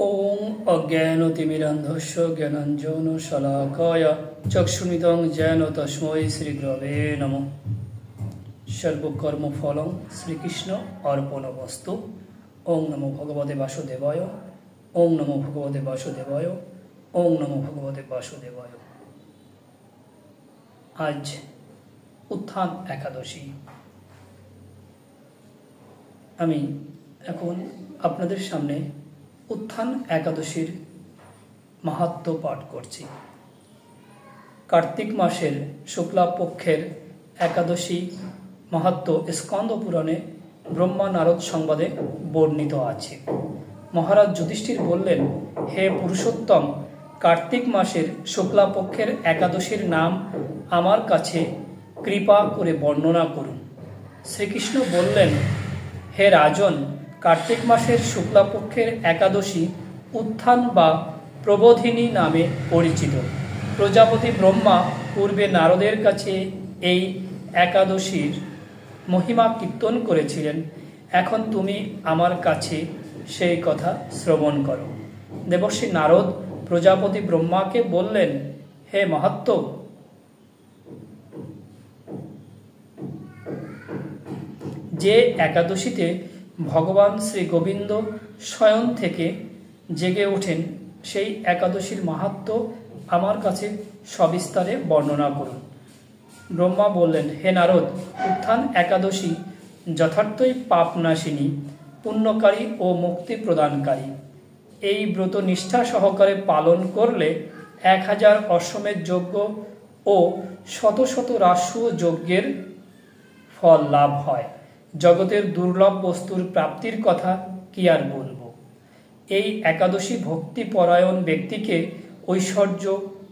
ওং অজ্ঞানতিমিরান্ধস্য জ্ঞানাঞ্জনশলাকায়া চক্ষুষুমিলিतं येन তস্मै শ্রীগুরবে নমঃ। সর্বকর্মফলং শ্রীকৃষ্ণ অর্পণমস্তু। ওং নমো ভগবতে বাসুদেবায়। ওং নমো ভগবতে বাসুদেবায়। ওং নমো ভগবতে বাসুদেবায়। আজ উত্থান একাদশী। আমি এখন আপনাদের সামনে উত্থান একাদশীর মাহাত্ম্য পাঠ করছি। কার্তিক মাসের শুক্লা পক্ষের একাদশী মাহাত্ম্য স্কন্দ পুরাণে ব্রহ্মা নারদ সংবাদে বর্ণিত আছে। মহারাজ যুধিষ্ঠির বললেন, হে পুরুষোত্তম, কার্তিক মাসের শুক্লা পক্ষের একাদশীর নাম আমার কাছে কৃপা করে বর্ণনা করুন। শ্রীকৃষ্ণ বললেন, হে রাজন, কার্তিক মাসের শুক্লাপক্ষের একাদশী উত্থান বা প্রবোধিনী নামে পরিচিত। প্রজাপতি ব্রহ্মা পূর্বে নারদের কাছে এই একাদশীর মহিমা কীর্তন করেছিলেন। এখন তুমি আমার কাছে সেই কথা শ্রবণ করো। দেবর্ষি নারদ প্রজাপতি ব্রহ্মাকে বললেন, হে মহাত্ম, যে একাদশীতে ভগবান শ্রী গোবিন্দ স্বয়ং থেকে জেগে ওঠেন, সেই একাদশীর মাহাত্ম্য আমার কাছে সবিস্তারে বর্ণনা করুন। ব্রহ্মা বললেন, হে নারদ, উত্থান একাদশী যথার্থই পাপনাশিনী, পুণ্যকারী ও মুক্তি প্রদানকারী। এই ব্রত নিষ্ঠা সহকারে পালন করলে 1000 অশ্বমেধ যজ্ঞ ও শত শত রাষ্ট্র যজ্ঞের ফল লাভ হয়। জগতের দুর্লভ বস্তুর প্রাপ্তির কথা কি আর বলবো। এই একাদশী ভক্তি পরায়ণ ব্যক্তিকে ঐশ্বর্য,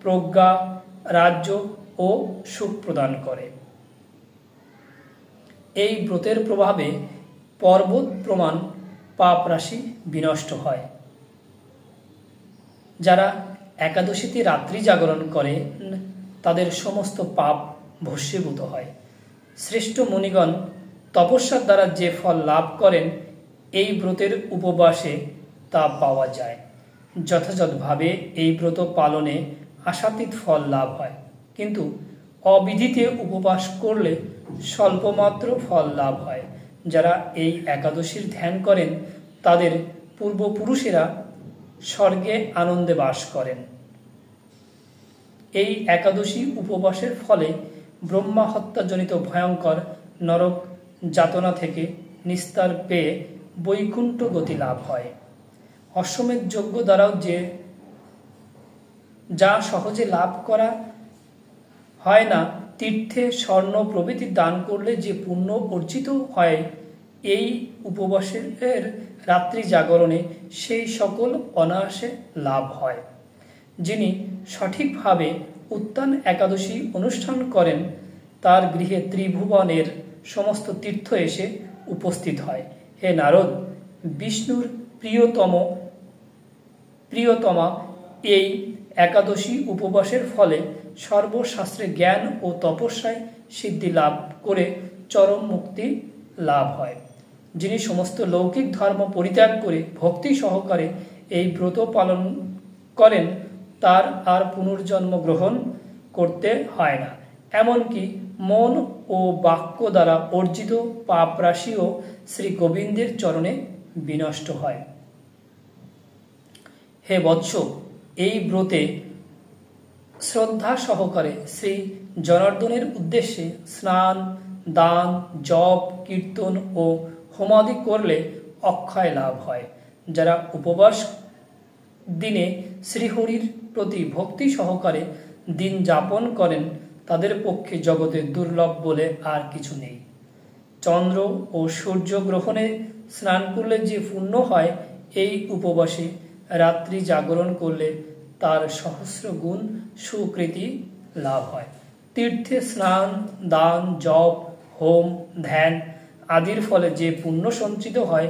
প্রজ্ঞা, রাজ্য ও সুখ প্রদান করে। এই ব্রতের প্রভাবে পর্বত প্রমাণ পাপ রাশি বিনষ্ট হয়। যারা একাদশীতে রাত্রি জাগরণ করে তাদের সমস্ত পাপ ভস্মীভূত হয়। শ্রেষ্ঠ মুনিগণ তপস্যার দ্বারা যে ফল লাভ করেন, এই ব্রতের উপবাসে তা পাওয়া যায়। যথাযথভাবে এই ব্রত পালনে আশাতীত ফল লাভ হয়, কিন্তু অবিধিতে উপবাস করলে স্বল্পমাত্র ফল লাভ হয়। যারা এই একাদশীর ধ্যান করেন তাদের পূর্বপুরুষেরা স্বর্গে আনন্দে বাস করেন। এই একাদশী উপবাসের ফলে ব্রহ্মা হত্যাজনিত ভয়ঙ্কর নরক যাতনা থেকে নিস্তার পেয়ে বৈকুণ্ঠ গতি লাভ হয়। অশ্বমেধ যজ্ঞ দ্বারাও যা সহজে লাভ করা হয় না, তীর্থে স্বর্ণ প্রভৃতি দান করলে যে পুণ্য অর্জিত হয়, এই উপবাসের রাত্রি জাগরণে সেই সকল অনায়াসে লাভ হয়। যিনি সঠিকভাবে উত্থান একাদশী অনুষ্ঠান করেন, তার গৃহে ত্রিভুবনের সমস্ত তীর্থ এসে উপস্থিত হয়। হে নারদ, বিষ্ণুর প্রিয়তমা এই একাদশী উপবাসের ফলে সর্বশাস্ত্রে জ্ঞান ও তপস্যায় সিদ্ধি লাভ করে চরম মুক্তি লাভ হয়। যিনি সমস্ত লৌকিক ধর্ম পরিত্যাগ করে ভক্তি সহকারে এই ব্রত পালন করেন, তার আর পুনর্জন্ম গ্রহণ করতে হয় না। এমনকি মন ও বাক্য দ্বারা অর্জিত পাপ রাশিও শ্রী গোবিন্দের চরণে বিনষ্ট হয়। হে বৎস, এই ব্রতে শ্রদ্ধা সহকারে শ্রী জনার্দনের উদ্দেশ্যে স্নান, দান, জপ, কীর্তন ও হোমাদি করলে অক্ষয় লাভ হয়। যারা উপবাস দিনে শ্রীহরির প্রতি ভক্তি সহকারে দিন যাপন করেন, তাদের পক্ষে জগতে দুর্লভ বলে আর কিছু নেই। চন্দ্র ও সূর্য গ্রহণে স্নান করলে যে পুণ্য হয়, এই উপবাসে রাত্রি জাগরণ করলে তার সহস্র গুণ সুকৃতি লাভ হয়। তীর্থে স্নান, দান, জপ, হোম, ধ্যান আদির ফলে যে পুণ্য সঞ্চিত হয়,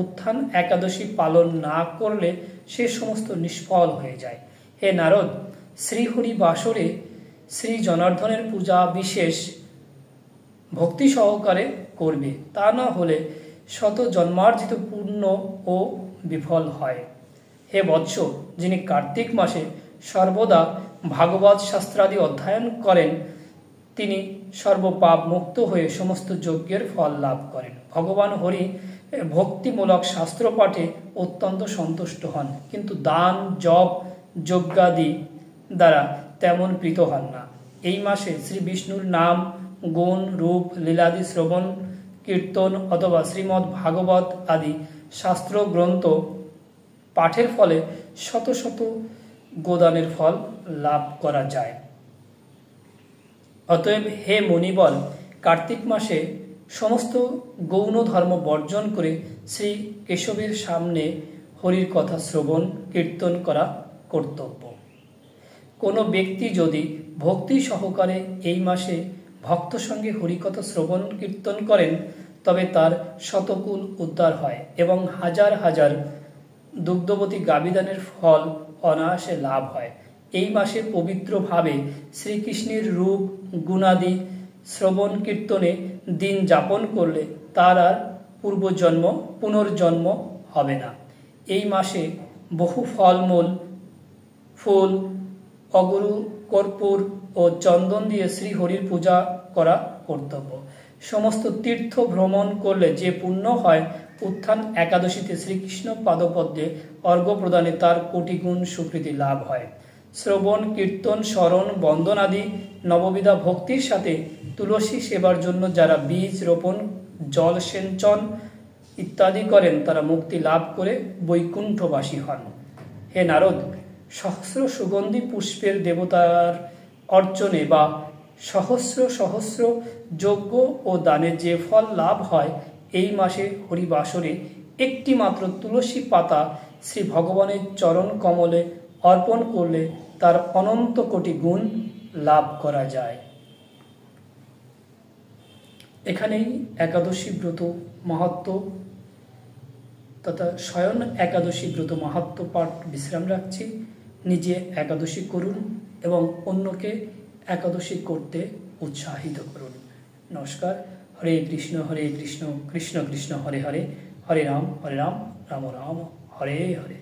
উত্থান একাদশী পালন না করলে সে সমস্ত নিষ্ফল হয়ে যায়। হে নারদ, শ্রীহরি বাসরে শ্রী জনার্দনের পূজা বিশেষ ভক্তি সহকারে করবে, তা না হলে শত জন্মার্জিত পুণ্য ও বিফল হয়। হে বৎস, যিনি কার্তিক মাসে সর্বদা ভাগবত শাস্ত্রাদি অধ্যয়ন করেন, তিনি সর্বপাপ মুক্ত হয়ে সমস্ত যজ্ঞের ফল লাভ করেন। ভগবান হরি ভক্তিমূলক শাস্ত্র পাঠে অত্যন্ত সন্তুষ্ট হন, কিন্তু দান, জপ, যজ্ঞাদি দ্বারা তেমন প্রীত হন না। এই মাসে শ্রী বিষ্ণুর নাম, গুণ, রূপ, লীলাদি শ্রবণ, কীর্তন অথবা শ্রীমদ্ ভাগবত আদি শাস্ত্র গ্রন্থ পাঠের ফলে শত শত গোদানের ফল লাভ করা যায়। অতএব হে মণিবল, কার্তিক মাসে সমস্ত গৌণ ধর্ম বর্জন করে শ্রী কেশবের সামনে হরির কথা শ্রবণ কীর্তন করা কর্তব্য। কোনো ব্যক্তি যদি ভক্তি সহকারে এই মাসে ভক্ত সঙ্গে হরিকথা শ্রবণ কীর্তন করেন, তবে তার শতকুল উদ্ধার হয় এবং হাজার হাজার দুগ্ধবতী গাবিদানের ফল অনায়াসে লাভ হয়। এই মাসে পবিত্রভাবে শ্রীকৃষ্ণের রূপ গুণাদি শ্রবণ কীর্তনে দিন যাপন করলে তার আর পুনর্জন্ম হবে না। এই মাসে বহু ফলমূল, ফুল, অগুরু, কর্পূর ও চন্দন দিয়ে শ্রীহরির পূজা করা কর্তব্য। সমস্ত তীর্থ ভ্রমণ করলে যে পুণ্য হয়, উত্থান একাদশীতে শ্রীকৃষ্ণ পাদপদ্মে অর্ঘ্য প্রদানে তার কোটি গুণ সুকৃতি লাভ হয়। শ্রবণ কীর্তন, স্মরণ, বন্দন আদি নববিধা ভক্তির সাথে তুলসী সেবার জন্য যারা বীজ রোপণ, জল সেচন ইত্যাদি করেন, তারা মুক্তি লাভ করে বৈকুণ্ঠবাসী হন। হে নারদ, সহস্র সুগন্ধি পুষ্পের দেবতার অর্চনে বা সহস্র সহস্র যজ্ঞ ও দানে যে ফল লাভ হয়, এই মাসে হরিবাসরে একটি মাত্র তুলসী পাতা শ্রী ভগবানের চরণ কমলে অর্পণ করলে তার অনন্ত কোটি গুণ লাভ করা যায়। এখানেই একাদশী ব্রত মাহাত্ম্য তথা স্বয়ং একাদশী ব্রত মাহাত্ম্য পাঠ বিশ্রাম রাখছি। নিজে একাদশী করুন এবং অন্যকে একাদশী করতে উৎসাহিত করুন। নমস্কার। হরে কৃষ্ণ কৃষ্ণ কৃষ্ণ হরে হরে, হরে রাম রাম রাম হরে হরে।